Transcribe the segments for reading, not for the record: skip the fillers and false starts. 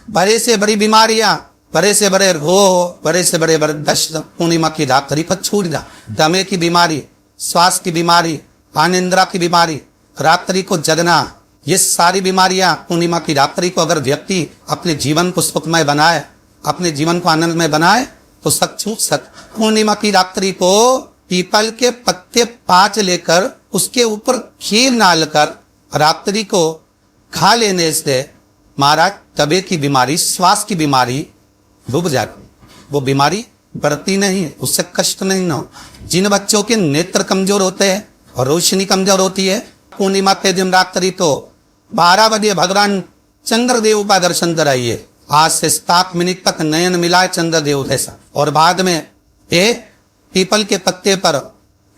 बड़े से बड़ी बीमारियां, बड़े से बड़े रोग, बड़े से बड़े बड़े दस्त पूर्णिमा की रात्रि पर छूट जा। दमे की बीमारी, श्वास की बीमारी, अनिद्रा की बीमारी, रात्रि को जगना, ये सारी बीमारियां पूर्णिमा की रात्रि को अगर व्यक्ति अपने जीवन को सुखमय बनाए, अपने जीवन को आनंदमय बनाए तो सब छूट सकते। पूर्णिमा की रात्रि को पीपल के पत्ते 5 लेकर उसके ऊपर खीर डालकर रात्रि को खा लेने से महाराज तबे की बीमारी, श्वास की बीमारी डूब जाती, वो बीमारी बढ़ती नहीं, उससे कष्ट नहीं हो। जिन बच्चों के नेत्र कमजोर होते हैं और रोशनी कमजोर होती है, पूर्णिमा के दिन रात्रि तो 12 बजे भगवान चंद्रदेव का दर्शन कराइए। आज से 7 मिनट तक नयन मिलाए चंद्रदेव जैसा, और बाद में ये पीपल के पत्ते पर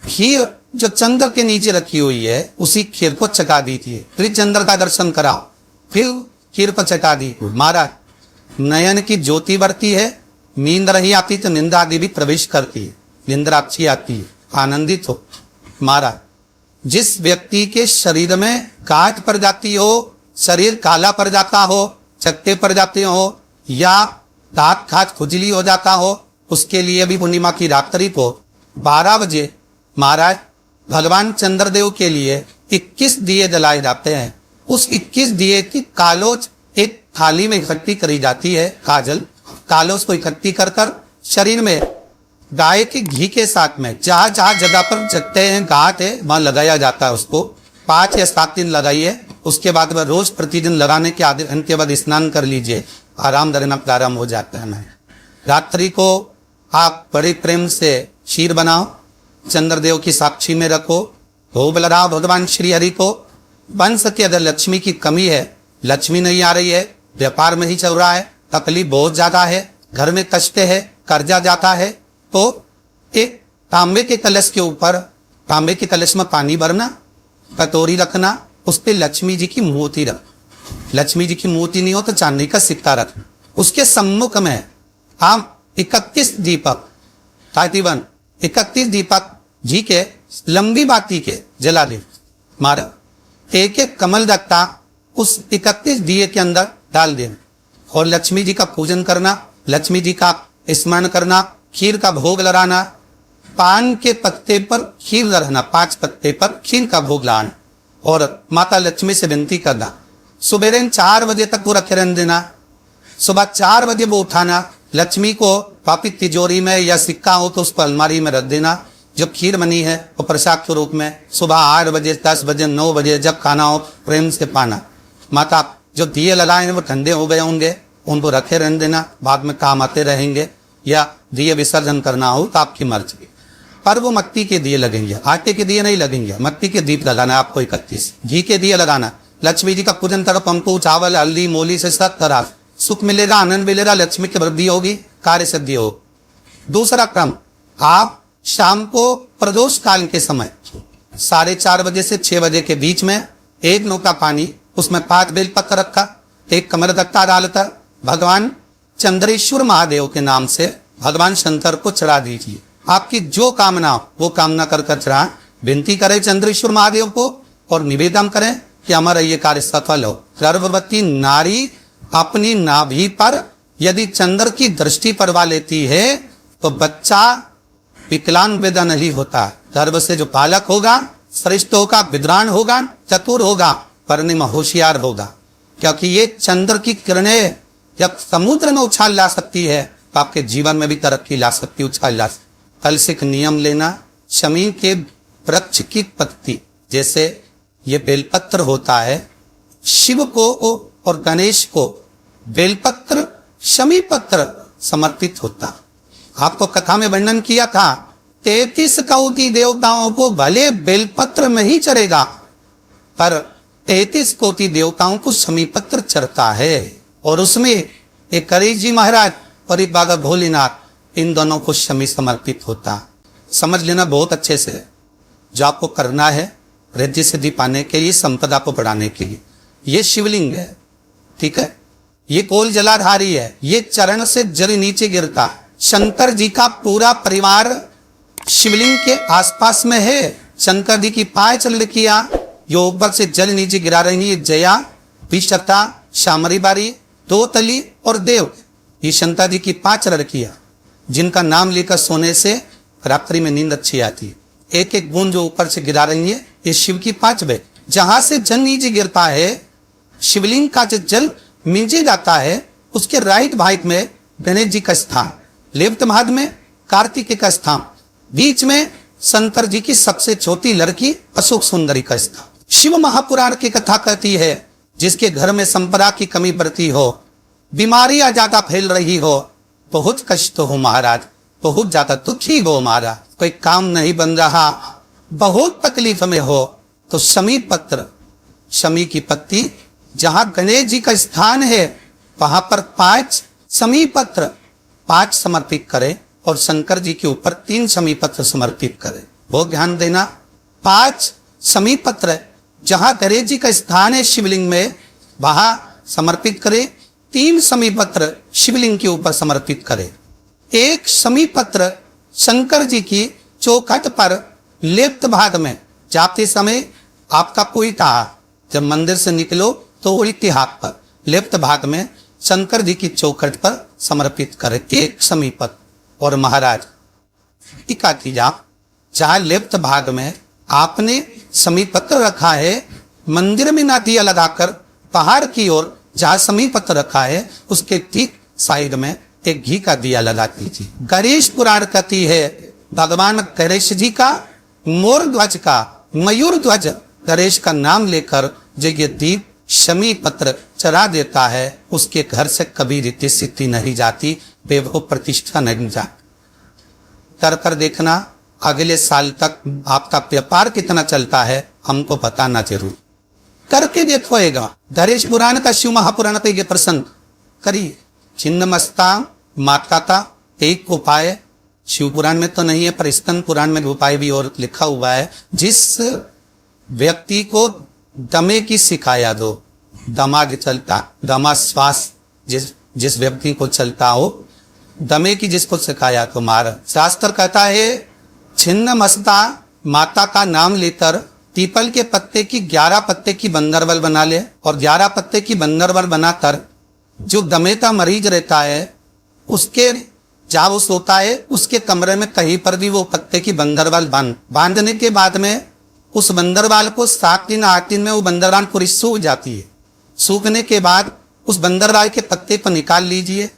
खीर जो चंद्र के नीचे रखी हुई है उसी खीर को चका दीजिए, फिर चंद्र का दर्शन कराओ, फिर खीर पर चका दी। महाराज नयन की ज्योति बढ़ती है, नींद नहीं आती तो निंदा आदि भी प्रवेश करती है, निंद्रा अच्छी आती है, आनंदित हो। महाराज जिस व्यक्ति के शरीर में गांठ पड़ जाती हो, शरीर काला पड़ जाता हो, चक्के पड़ जाते हो या दांत खाज खुजली हो जाता हो, उसके लिए भी पूर्णिमा की रात्रि को 12 बजे महाराज भगवान चंद्रदेव के लिए 21 दिए जलाए जाते हैं। उस 21 दिए की कालोच एक थाली में इकट्ठी करी जाती है, काजल कालोच को इकट्ठी कर कर शरीर में गाय के घी के साथ में जहां जहां जगह पर जगते हैं गांठ है वहां लगाया जाता है। उसको 5 या 7 दिन लगाइए, उसके बाद में रोज प्रतिदिन लगाने के आधे घंटे बाद स्नान कर लीजिए, आराम धरना प्रारंभ हो जाता है। रात्रि को आप बड़े प्रेम से क्षीर बनाओ, चंद्रदेव की साक्षी में रखो, भोग लगाओ भगवान श्री हरि को। बन सके अगर लक्ष्मी की कमी है, लक्ष्मी नहीं आ रही है, व्यापार में ही चल रहा है, तकलीफ बहुत ज्यादा है, घर में कष्ट है, कर्जा जाता है, तो एक तांबे के कलश के ऊपर, तांबे के कलश में पानी भरना, कटोरी रखना, उस पर लक्ष्मी जी की मूर्ति रख। लक्ष्मी जी की मूर्ति नहीं हो तो चांदी का सिक्का रख। उसके सम्मुख में आप 31 दीपक, 31 दीपक जी के लंबी बाती के जला दे। मारा एक एक कमल दत्ता उस 31 दिए के अंदर डाल दे और लक्ष्मी जी का पूजन करना, लक्ष्मी जी का स्मरण करना, खीर का भोग लगाना, पान के पत्ते पर खीर लगाना, 5 पत्ते पर खीर का भोग लगाना और माता लक्ष्मी से विनती करना। सुबह 4 बजे तक वो रखे रहने देना, सुबह 4 बजे वो उठाना, लक्ष्मी को वापिस तिजोरी में या सिक्का हो तो उसको अलमारी में रख देना। जो खीर बनी है वो प्रसाद के रूप में सुबह 8 बजे, 10 बजे, 9 बजे जब खाना हो प्रेम से पाना। माता जो दिए लगाए हैं वो ठंडे हो गए होंगे, उनको रखे रहने देना, बाद में काम आते रहेंगे, या दिए विसर्जन करना हो तो आपकी मर्जी। पर वो मट्टी के दिए लगेंगे, आटे के दिए नहीं लगेंगे, मट्टी के दीप लगाना है आपको 31, घी के दिए लगाना। लक्ष्मी जी का पूजन करो, पंपू चावल हल्दी मूली से सब तरह सुख मिलेगा, आनंद मिलेगा, लक्ष्मी की वृद्धि होगी, कार्य सिद्धि होगी। दूसरा क्रम, आप शाम को प्रदोष काल के समय 4:30 बजे से 6 बजे के बीच में 1 नौका पानी, उसमें 5 बेलपत्र रखा, 1 कमर दत्ता डालकर भगवान चंद्रेश्वर महादेव के नाम से भगवान शंकर को चढ़ा दीजिए। आपकी जो कामना वो कामना कर चढ़ा, विनती करें चंद्रेश्वर महादेव को और निवेदन करें कि हमारा ये कार्य सफल हो। गर्भवती नारी अपनी नाभि पर यदि चंद्र की दृष्टि परवा लेती है तो बच्चा विकलांग पैदा नहीं होता। गर्भ से जो बालक होगा श्रेष्ठ होगा, विद्वान होगा, चतुर होगा, पढ़ने में होशियार होगा, क्योंकि ये चंद्र की किरणें जब समुद्र में उछाल ला सकती है तो आपके जीवन में भी तरक्की ला सकती है, उछाल ला सकती। कल से एक नियम लेना, शमी के वृक्ष की पत्ती, जैसे ये बेलपत्र होता है, शिव को और गणेश को बेलपत्र शमी पत्र समर्पित होता। आपको कथा में वर्णन किया था 33 कोटि देवताओं को भले बेलपत्र में ही चढ़ेगा, पर 33 कोटि देवताओं को शमी पत्र चढ़ता है। और उसमें एक गणेश जी महाराज और एक बाबा भोलेनाथ, इन दोनों को शमी समर्पित होता। समझ लेना बहुत अच्छे से, जो आपको करना है रिद्धि सिद्धि पाने के लिए, संपदा को बढ़ाने के लिए। ये शिवलिंग है, ठीक है, ये कोल जलाधारी है, ये चरण से जल नीचे गिरता। शंकर जी का पूरा परिवार शिवलिंग के आसपास में है। शंकर जी की पाय चल रखिया, जो ऊपर से जल नीचे गिरा रही है, जया, विशक्ता, शामरी बारी, दो तली और देव, ये शांता जी की 5 लड़कियां जिनका नाम लेकर सोने से रात्रि में नींद अच्छी आती है। एक एक बूंद जो ऊपर से गिरा रही है, ये शिव की 5 वे। जहां से जल नीचे गिरता है, शिवलिंग का जो जल नीचे जाता है, उसके राइट भाग में गणेश जी का स्थान, लेफ्ट भाग में कार्तिकेय का स्थान, बीच में शंकर जी की सबसे छोटी लड़की अशोक सुंदरी का स्थान। शिव महापुराण की कथा कहती है, जिसके घर में संपदा की कमी पड़ती हो, बीमारियां ज्यादा फैल रही हो, बहुत कष्ट हो महाराज, बहुत ज्यादा दुखी हो महाराज, कोई काम नहीं बन रहा, बहुत तकलीफ में हो, तो शमी पत्र, शमी की पत्ती, जहां गणेश जी का स्थान है वहां पर 5 शमी पत्र 5 समर्पित करें और शंकर जी के ऊपर 3 शमी पत्र समर्पित करें। वो ध्यान देना, 5 शमी पत्र जहां गणेश जी का स्थान है शिवलिंग में, वहां समर्पित करें। 3 शमी पत्र शिवलिंग के ऊपर समर्पित करें। 1 शमी पत्र शंकर जी की चौखट पर लेफ्ट भाग में जाते समय आपका कोयटा, जब मंदिर से निकलो तो उल्टी हाथ पर लेफ्ट भाग में शंकर जी की चौखट पर समर्पित करें 1 शमी पत्र। और महाराज टीका कीजा, जहां लेफ्ट भाग में आपने शमी पत्र रखा है, मंदिर में ना दिया लगाकर बाहर की ओर जहां शमी पत्र रखा है उसके ठीक साइड में एक घी का दिया लगा दीजिए। गणेश पुराण कहती है, भगवान गणेश जी का मोर ध्वज का, मयूर ध्वज गणेश का नाम लेकर जो ये दीप शमी पत्र चढ़ा देता है, उसके घर से कभी रीति सिद्धि नहीं जाती, वैभव प्रतिष्ठा नहीं जाती। कर कर देखना, अगले साल तक आपका व्यापार कितना चलता है हमको बताना जरूर, करके देखोएगा। गणेश पुराण का शिव महापुराण पे ये प्रसंग करिए। छिन्नमस्ता माता का एक उपाय शिव पुराण में तो नहीं है, पर स्तन पुराण में उपाय भी और लिखा हुआ है। जिस व्यक्ति को दमे की शिकायत हो, दमा चलता, दमा श्वास जिस व्यक्ति को चलता हो, दमे की जिसको शिकायत हो, मार शास्त्र कहता है छिन्नमस्ता माता का नाम लेकर पीपल के पत्ते की 11 पत्ते की बंदरवल बना ले, और 11 पत्ते की बंदरवल बनाकर जो दमेता मरीज रहता है उसके जहाँ वो सोता है उसके कमरे में कहीं पर भी वो पत्ते की बंदरवाल बांधने के बाद में उस बंदरवाल को 7 दिन 8 दिन में वो बंदरवाल पूरी सूख जाती है। सूखने के बाद उस बंदरवाल के पत्ते को निकाल लीजिए,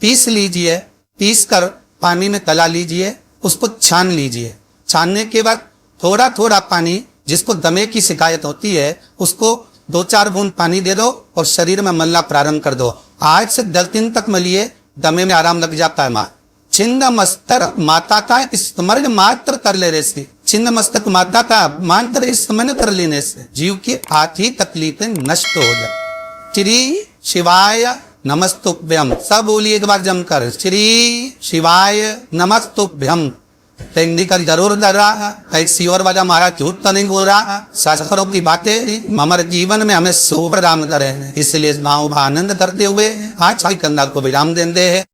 पीस लीजिए, पीस कर पानी में गला लीजिए, उसको छान लीजिए। छानने के बाद थोड़ा थोड़ा पानी, जिसको दमे की शिकायत होती है उसको 2-4 बूंद पानी दे दो और शरीर में मलना प्रारंभ कर दो। आज से 10 दिन तक मलिए, दमे में आराम लग जाता है। माँ छिन्न मस्तक माता का स्मरण मात्र कर लेने से, छिन्न मस्तक माता का मात्र स्मरण कर लेने से जीव की आधी तकलीफें नष्ट हो जाए। श्री शिवाय नमस्तुभ्यम, सब बोलिए एक बार जमकर, श्री शिवाय नमस्तुभ्यम। टेक्निकल जरूर कर रहा है, श्योर वाला हमारा झूठ तो नहीं बोल रहा, शास्त्रों की बातें हमारे जीवन में हमें शुभ प्रदान करें। इसलिए भाव आनंद करते हुए आज कन्या को विराम देते हैं।